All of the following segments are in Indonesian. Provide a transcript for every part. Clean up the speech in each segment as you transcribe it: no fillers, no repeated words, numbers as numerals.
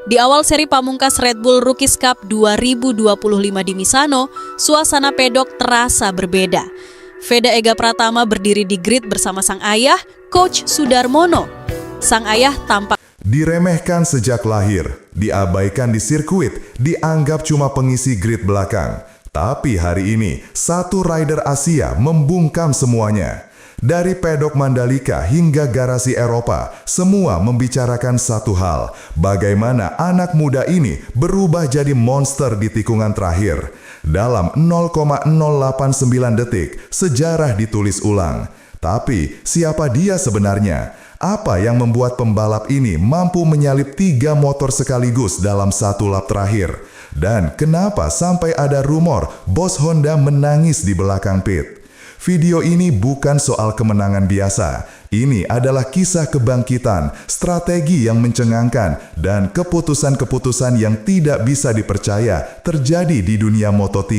Di awal seri pamungkas Red Bull Rookies Cup 2025 di Misano, suasana pedok terasa berbeda. Veda Ega Pratama berdiri di grid bersama sang ayah, Coach Sudarmono. Sang ayah tampak diremehkan sejak lahir, diabaikan di sirkuit, dianggap cuma pengisi grid belakang. Tapi hari ini, satu rider Asia membungkam semuanya. Dari pedok Mandalika hingga garasi Eropa, semua membicarakan satu hal, bagaimana anak muda ini berubah jadi monster di tikungan terakhir. Dalam 0,089 detik, sejarah ditulis ulang. Tapi, siapa dia sebenarnya? Apa yang membuat pembalap ini mampu menyalip 3 motor sekaligus dalam satu lap terakhir? Dan kenapa sampai ada rumor bos Honda menangis di belakang pit? Video ini bukan soal kemenangan biasa. Ini adalah kisah kebangkitan, strategi yang mencengangkan, dan keputusan-keputusan yang tidak bisa dipercaya terjadi di dunia Moto3.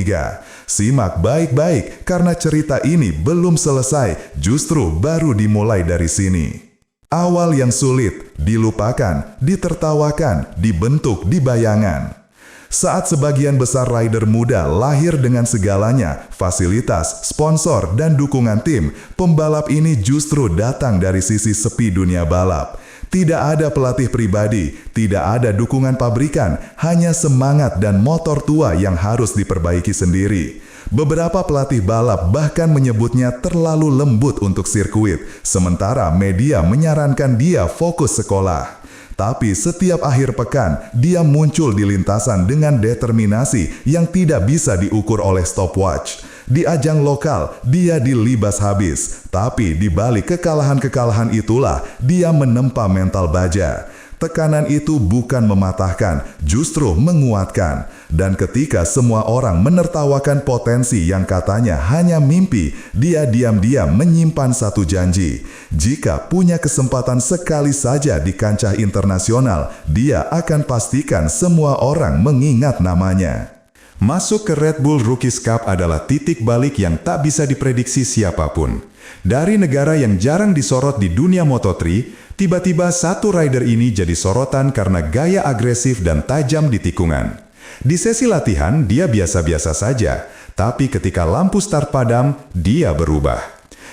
Simak baik-baik karena cerita ini belum selesai, justru baru dimulai dari sini. Awal yang sulit, dilupakan, ditertawakan, dibentuk di bayangan. Saat sebagian besar rider muda lahir dengan segalanya, fasilitas, sponsor, dan dukungan tim, pembalap ini justru datang dari sisi sepi dunia balap. Tidak ada pelatih pribadi, tidak ada dukungan pabrikan, hanya semangat dan motor tua yang harus diperbaiki sendiri. Beberapa pelatih balap bahkan menyebutnya terlalu lembut untuk sirkuit, sementara media menyarankan dia fokus sekolah. Tapi setiap akhir pekan, dia muncul di lintasan dengan determinasi yang tidak bisa diukur oleh stopwatch. Di ajang lokal, dia dilibas habis. Tapi di balik kekalahan-kekalahan itulah, dia menempa mental baja. Tekanan itu bukan mematahkan, justru menguatkan. Dan ketika semua orang menertawakan potensi yang katanya hanya mimpi, dia diam-diam menyimpan satu janji. Jika punya kesempatan sekali saja di kancah internasional, dia akan pastikan semua orang mengingat namanya. Masuk ke Red Bull Rookies Cup adalah titik balik yang tak bisa diprediksi siapapun. Dari negara yang jarang disorot di dunia Moto3, tiba-tiba satu rider ini jadi sorotan karena gaya agresif dan tajam di tikungan. Di sesi latihan, dia biasa-biasa saja, tapi ketika lampu start padam, dia berubah.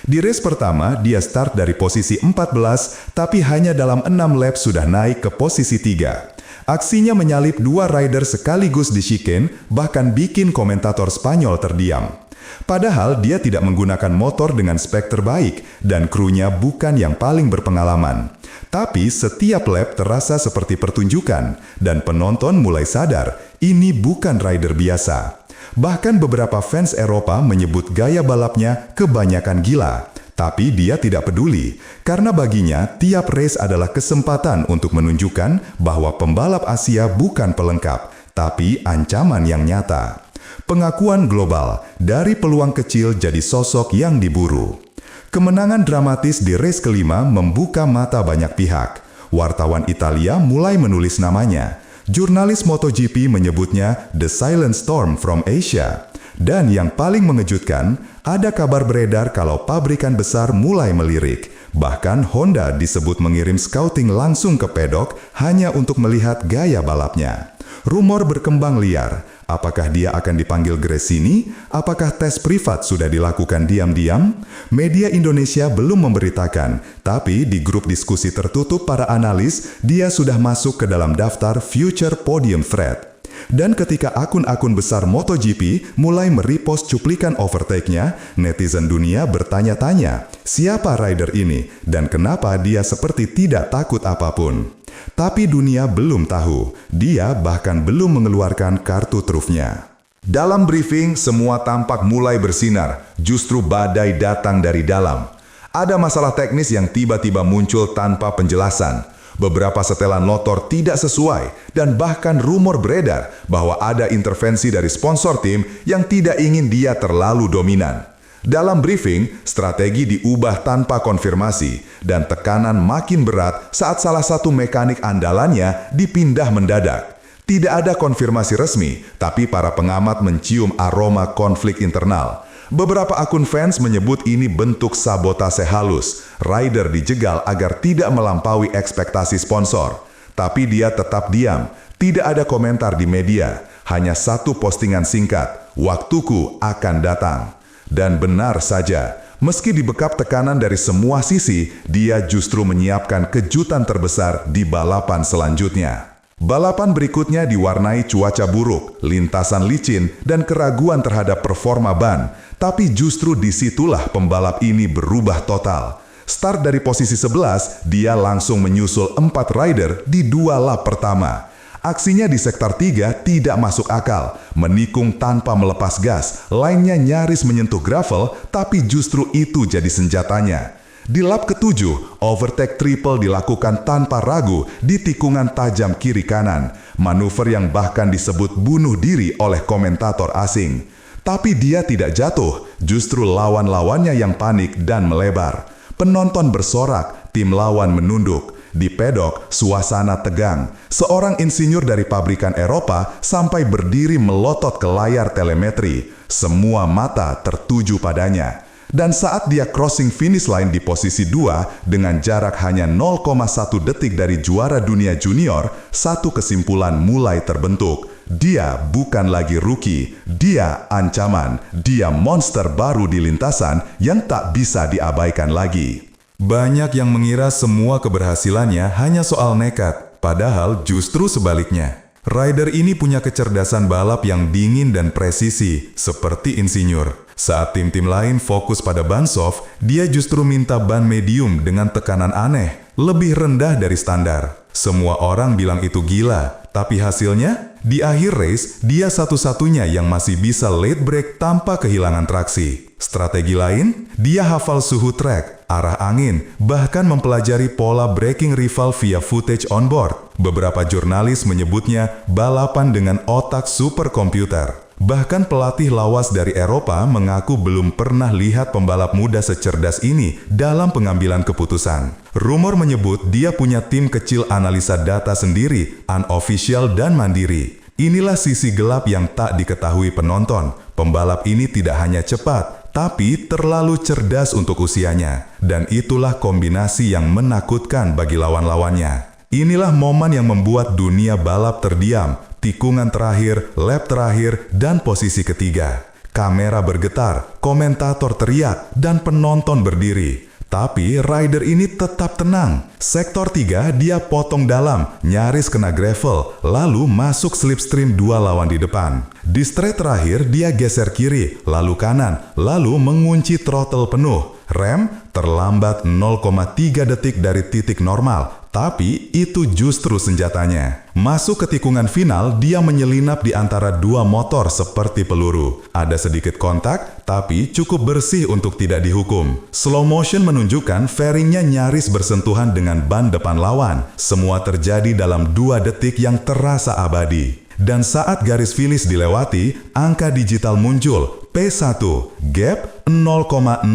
Di race pertama, dia start dari posisi 14, tapi hanya dalam 6 lap sudah naik ke posisi 3. Aksinya menyalip 2 rider sekaligus di chicane, bahkan bikin komentator Spanyol terdiam. Padahal dia tidak menggunakan motor dengan spek terbaik dan krunya bukan yang paling berpengalaman. Tapi setiap lap terasa seperti pertunjukan dan penonton mulai sadar ini bukan rider biasa. Bahkan beberapa fans Eropa menyebut gaya balapnya kebanyakan gila. Tapi dia tidak peduli, karena baginya tiap race adalah kesempatan untuk menunjukkan bahwa pembalap Asia bukan pelengkap, tapi ancaman yang nyata. Pengakuan global, dari peluang kecil jadi sosok yang diburu. Kemenangan dramatis di race kelima membuka mata banyak pihak. Wartawan Italia mulai menulis namanya. Jurnalis MotoGP menyebutnya The Silent Storm from Asia. Dan yang paling mengejutkan, ada kabar beredar kalau pabrikan besar mulai melirik. Bahkan Honda disebut mengirim scouting langsung ke pedok hanya untuk melihat gaya balapnya. Rumor berkembang liar. Apakah dia akan dipanggil Gresini? Apakah tes privat sudah dilakukan diam-diam? Media Indonesia belum memberitakan, tapi di grup diskusi tertutup para analis, dia sudah masuk ke dalam daftar Future Podium Threat. Dan ketika akun-akun besar MotoGP mulai merepost cuplikan overtake-nya, netizen dunia bertanya-tanya, siapa rider ini dan kenapa dia seperti tidak takut apapun. Tapi dunia belum tahu, dia bahkan belum mengeluarkan kartu trufnya. Dalam briefing, semua tampak mulai bersinar, justru badai datang dari dalam. Ada masalah teknis yang tiba-tiba muncul tanpa penjelasan. Beberapa setelan motor tidak sesuai, dan bahkan rumor beredar bahwa ada intervensi dari sponsor tim yang tidak ingin dia terlalu dominan. Dalam briefing, strategi diubah tanpa konfirmasi, dan tekanan makin berat saat salah satu mekanik andalannya dipindah mendadak. Tidak ada konfirmasi resmi, tapi para pengamat mencium aroma konflik internal. Beberapa akun fans menyebut ini bentuk sabotase halus. Rider dijegal agar tidak melampaui ekspektasi sponsor. Tapi dia tetap diam, tidak ada komentar di media, hanya satu postingan singkat, "Waktuku akan datang." Dan benar saja, meski dibekap tekanan dari semua sisi, dia justru menyiapkan kejutan terbesar di balapan selanjutnya. Balapan berikutnya diwarnai cuaca buruk, lintasan licin, dan keraguan terhadap performa ban. Tapi justru disitulah pembalap ini berubah total. Start dari posisi 11, dia langsung menyusul 4 rider di 2 lap pertama. Aksinya di sektor 3 tidak masuk akal, menikung tanpa melepas gas, lainnya nyaris menyentuh gravel, tapi justru itu jadi senjatanya. Di lap ke-7, overtake triple dilakukan tanpa ragu di tikungan tajam kiri kanan, manuver yang bahkan disebut bunuh diri oleh komentator asing. Tapi dia tidak jatuh, justru lawan-lawannya yang panik dan melebar. Penonton bersorak, tim lawan menunduk. Di pedok, suasana tegang. Seorang insinyur dari pabrikan Eropa sampai berdiri melotot ke layar telemetri. Semua mata tertuju padanya. Dan saat dia crossing finish line di posisi 2 dengan jarak hanya 0,1 detik dari juara dunia junior, satu kesimpulan mulai terbentuk. Dia bukan lagi rookie, dia ancaman, dia monster baru di lintasan yang tak bisa diabaikan lagi. Banyak yang mengira semua keberhasilannya hanya soal nekat, padahal justru sebaliknya. Rider ini punya kecerdasan balap yang dingin dan presisi, seperti insinyur. Saat tim-tim lain fokus pada ban soft, dia justru minta ban medium dengan tekanan aneh, lebih rendah dari standar. Semua orang bilang itu gila, tapi hasilnya? Di akhir race, dia satu-satunya yang masih bisa late break tanpa kehilangan traksi. Strategi lain, dia hafal suhu trek, arah angin, bahkan mempelajari pola braking rival via footage on board. Beberapa jurnalis menyebutnya balapan dengan otak superkomputer. Bahkan pelatih lawas dari Eropa mengaku belum pernah lihat pembalap muda secerdas ini dalam pengambilan keputusan. Rumor menyebut dia punya tim kecil analisa data sendiri, unofficial dan mandiri. Inilah sisi gelap yang tak diketahui penonton. Pembalap ini tidak hanya cepat, tapi terlalu cerdas untuk usianya. Dan itulah kombinasi yang menakutkan bagi lawan-lawannya. Inilah momen yang membuat dunia balap terdiam. Tikungan terakhir, lap terakhir, dan posisi ketiga. Kamera bergetar, komentator teriak, dan penonton berdiri. Tapi rider ini tetap tenang. Sektor 3 dia potong dalam, nyaris kena gravel, lalu masuk slipstream 2 lawan di depan. Di straight terakhir dia geser kiri, lalu kanan, lalu mengunci throttle penuh. Rem terlambat 0,3 detik dari titik normal. Tapi itu justru senjatanya. Masuk ke tikungan final, dia menyelinap di antara 2 motor seperti peluru. Ada sedikit kontak, tapi cukup bersih untuk tidak dihukum. Slow motion menunjukkan fairingnya nyaris bersentuhan dengan ban depan lawan. Semua terjadi dalam 2 detik yang terasa abadi. Dan saat garis finish dilewati, angka digital muncul, P1, gap 0,089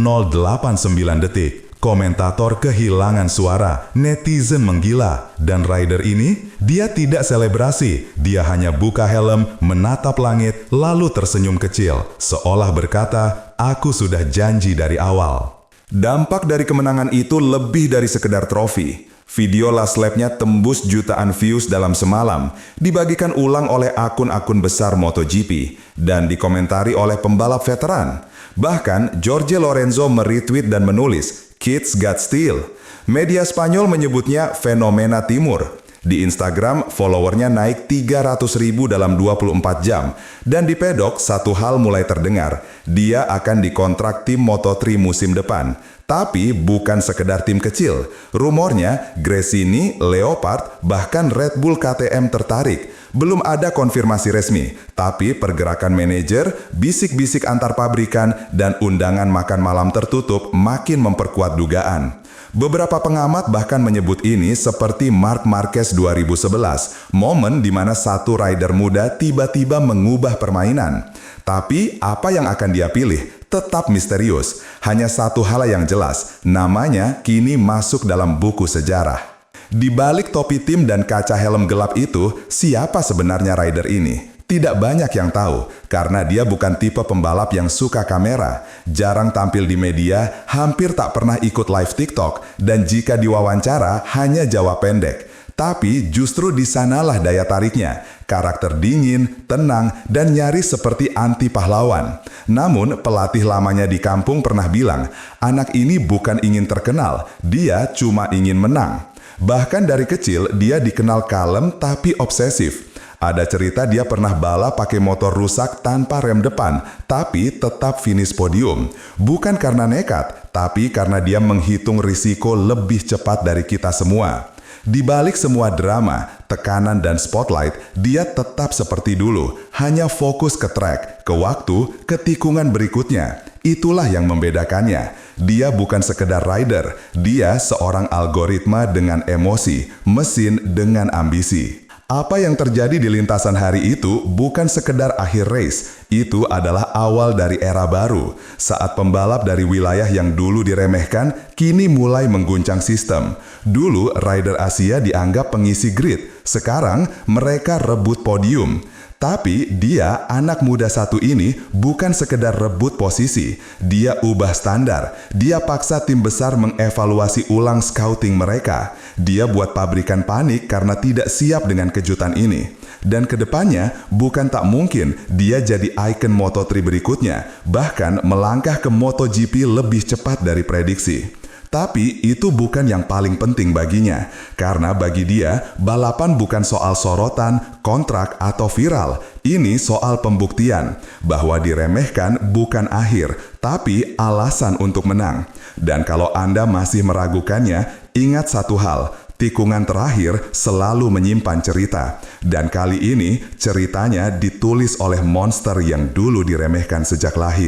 detik. Komentator kehilangan suara, netizen menggila, dan rider ini, dia tidak selebrasi, dia hanya buka helm, menatap langit, lalu tersenyum kecil, seolah berkata, "Aku sudah janji dari awal." Dampak dari kemenangan itu lebih dari sekedar trofi. Video last lap-nya tembus jutaan views dalam semalam, dibagikan ulang oleh akun-akun besar MotoGP, dan dikomentari oleh pembalap veteran. Bahkan, Jorge Lorenzo meretweet dan menulis, "Kids got steel." Media Spanyol menyebutnya fenomena timur. Di Instagram, followernya naik 300.000 dalam 24 jam. Dan di pedok, satu hal mulai terdengar. Dia akan dikontrak tim Moto3 musim depan. Tapi bukan sekedar tim kecil. Rumornya, Gresini, Leopard, bahkan Red Bull KTM tertarik. Belum ada konfirmasi resmi, tapi pergerakan manajer, bisik-bisik antar pabrikan, dan undangan makan malam tertutup makin memperkuat dugaan. Beberapa pengamat bahkan menyebut ini seperti Marc Marquez 2011, momen di mana satu rider muda tiba-tiba mengubah permainan. Tapi apa yang akan dia pilih? Tetap misterius. Hanya satu hal yang jelas, namanya kini masuk dalam buku sejarah. Di balik topi tim dan kaca helm gelap itu, siapa sebenarnya rider ini? Tidak banyak yang tahu, karena dia bukan tipe pembalap yang suka kamera, jarang tampil di media, hampir tak pernah ikut live TikTok, dan jika diwawancara hanya jawab pendek. Tapi justru di sanalah daya tariknya. Karakter dingin, tenang, dan nyaris seperti anti pahlawan. Namun, pelatih lamanya di kampung pernah bilang, anak ini bukan ingin terkenal, dia cuma ingin menang. Bahkan dari kecil, dia dikenal kalem tapi obsesif. Ada cerita dia pernah balap pakai motor rusak tanpa rem depan, tapi tetap finish podium. Bukan karena nekat, tapi karena dia menghitung risiko lebih cepat dari kita semua. Di balik semua drama, tekanan dan spotlight, dia tetap seperti dulu, hanya fokus ke track, ke waktu, ke tikungan berikutnya. Itulah yang membedakannya. Dia bukan sekedar rider, dia seorang algoritma dengan emosi, mesin dengan ambisi. Apa yang terjadi di lintasan hari itu bukan sekedar akhir race, itu adalah awal dari era baru. Saat pembalap dari wilayah yang dulu diremehkan, kini mulai mengguncang sistem. Dulu, rider Asia dianggap pengisi grid, sekarang mereka rebut podium. Tapi dia, anak muda satu ini, bukan sekedar rebut posisi. Dia ubah standar. Dia paksa tim besar mengevaluasi ulang scouting mereka. Dia buat pabrikan panik karena tidak siap dengan kejutan ini. Dan kedepannya, bukan tak mungkin dia jadi ikon Moto3 berikutnya, bahkan melangkah ke MotoGP lebih cepat dari prediksi. Tapi itu bukan yang paling penting baginya, karena bagi dia, balapan bukan soal sorotan, kontrak, atau viral. Ini soal pembuktian, bahwa diremehkan bukan akhir, tapi alasan untuk menang. Dan kalau Anda masih meragukannya, ingat satu hal, tikungan terakhir selalu menyimpan cerita. Dan kali ini, ceritanya ditulis oleh monster yang dulu diremehkan sejak lahir.